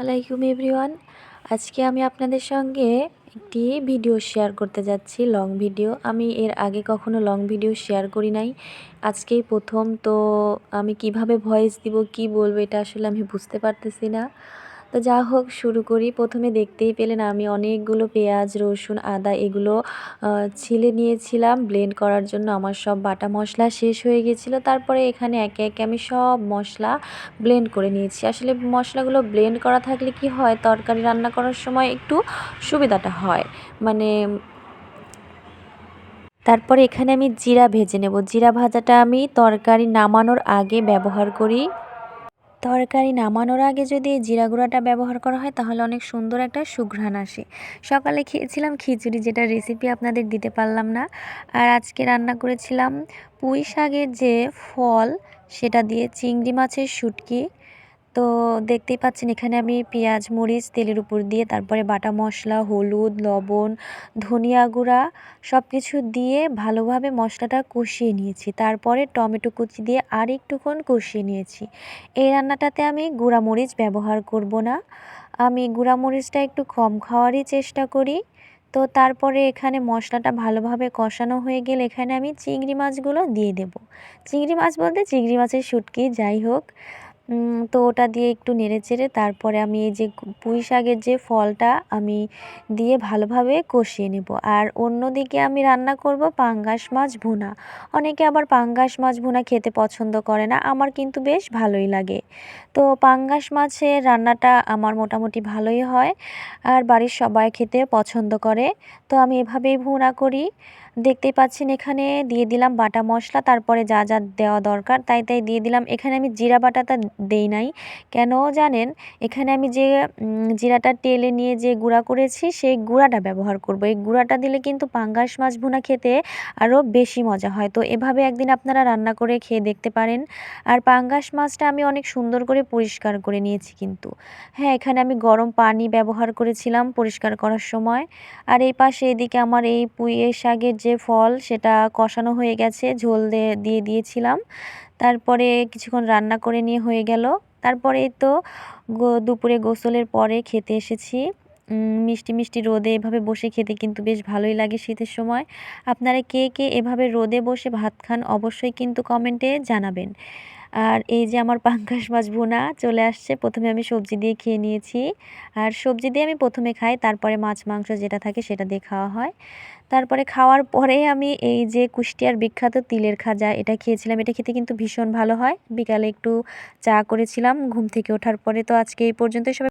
আসসালামাইকুম এভরিওয়ান। আজকে আমি আপনাদের সঙ্গে একটি ভিডিও শেয়ার করতে যাচ্ছি, লং ভিডিও। আমি এর আগে কখনো লং ভিডিও শেয়ার করি নাই, আজকেই প্রথম। তো আমি কিভাবে ভয়েস দিব, কি বলবো, এটা আসলে আমি বুঝতে পারতেছি না। তো যা হোক, শুরু করি। প্রথমে দেখতেই পেলেন আমি অনেকগুলো পেঁয়াজ, রসুন, আদা এগুলো ছিলে নিয়েছিলাম ব্লেন্ড করার জন্য। আমার সব বাটা মশলা শেষ হয়ে গেছিলো। তারপরে এখানে একে একে আমি সব মশলা ব্লেন্ড করে নিয়েছি। আসলে মশলাগুলো ব্লেন্ড করা থাকলে কি হয়, তরকারি রান্না করার সময় একটু সুবিধাটা হয়। তারপরে এখানে আমি জিরা ভেজে নেব। জিরা ভাজাটা আমি তরকারি নামানোর আগে ব্যবহার করি। তরকারি নামানোর আগে যদি এই জিরা গুঁড়াটা ব্যবহার করা হয় তাহলে অনেক সুন্দর একটা সুঘ্রাণ আসে। সকালে খেয়েছিলাম খিচুড়ি, যেটা রেসিপি আপনাদের দিতে পারলাম না। আর আজকে রান্না করেছিলাম পুঁই শাকের যে ফল, সেটা দিয়ে চিংড়ি মাছের শুটকি। তো দেখতেই পাচ্ছেন এখানে আমি পেঁয়াজ, মরিচ তেলের উপর দিয়ে, তারপরে বাটা মশলা, হলুদ, লবণ, ধনিয়া গুঁড়া সব কিছু দিয়ে ভালোভাবে মশলাটা কষিয়ে নিয়েছি। তারপরে টমেটো কুচি দিয়ে আর একটুক্ষণ কষিয়ে নিয়েছি। এই রান্নাটাতে আমি গুঁড়া মরিচ ব্যবহার করব না, আমি গুঁড়া মরিচটা একটু কম খাওয়ারই চেষ্টা করি। তো তারপরে এখানে মশলাটা ভালোভাবে কষানো হয়ে গেলে এখানে আমি চিংড়ি মাছগুলো দিয়ে দেব। চিংড়ি মাছ বলতে চিংড়ি মাছের শুটকি, যাই হোক। তো ওটা দিয়ে একটু নেড়েচেড়ে তারপরে আমি এই যে পুঁই শাকের যে ফলটা আমি দিয়ে ভালোভাবে কষিয়ে নেব। আর অন্যদিকে আমি রান্না করব পাঙ্গাস মাছ ভুনা। অনেকে আবার পাঙ্গাস মাছ ভুনা খেতে পছন্দ করে না, আমার কিন্তু বেশ ভালোই লাগে। তো পাঙ্গাস মাছের রান্নাটা আমার মোটামুটি ভালোই হয়, আর বাড়ির সবাই খেতে পছন্দ করে। তো আমি এভাবেই ভুনা করি। দেখতেই পাচ্ছেন এখানে দিয়ে দিলাম বাটা মশলা, তারপরে যা যা দেওয়া দরকার তাই তাই দিয়ে দিলাম। এখানে আমি জিরা বাটাটা দেই নাই, কেন জানেন? এখানে আমি যে জিরাটা টেলে নিয়ে যে গুঁড়া করেছি সেই গুঁড়াটা ব্যবহার করব। এই গুঁড়াটা দিলে কিন্তু পাঙ্গাস মাছ ভুনা খেতে আরও বেশি মজা হয়। তো এভাবে একদিন আপনারা রান্না করে খেয়ে দেখতে পারেন। আর পাঙ্গাস মাছটা আমি অনেক সুন্দর করে পরিষ্কার করে নিয়েছি কিন্তু। হ্যাঁ, এখানে আমি গরম পানি ব্যবহার করেছিলাম পরিষ্কার করার সময়। আর এই পাশে এদিকে আমার এই পুঁই শাকের যে ফল সেটা কষানো হয়ে গেছে, ঝোল দিয়ে দিয়েছিলাম। তারপরে কিছুক্ষণ রান্না করে নিয়ে হয়ে গেল। তারপরে এই তো দুপুরে গোসলের পরে খেতে এসেছি। মিষ্টি মিষ্টি রোদে এভাবে বসে খেতে কিন্তু বেশ ভালোই লাগে শীতের সময়। আপনারা কে কে এভাবে রোদে বসে ভাত খান অবশ্যই কিন্তু কমেন্টে জানাবেন। আর এই যে আমার পাঙ্গাস মাছ ভুনা চলে আসছে। প্রথমে আমি সবজি দিয়ে খেয়ে নিয়েছি, আর সবজি দিয়ে আমি প্রথমে খাই, তারপরে মাছ মাংস যেটা থাকে সেটা দিয়ে খাওয়া হয়। তারপরে খাওয়ার পরে আমি এই যে কুষ্টিয়ার বিখ্যাত তিলের খাজা এটা খেয়েছিলাম। এটা খেতে কিন্তু ভীষণ ভালো হয়। বিকালে একটু চা করেছিলাম ঘুম থেকে ওঠার পরে। তো আজকে এই পর্যন্তই। সবাই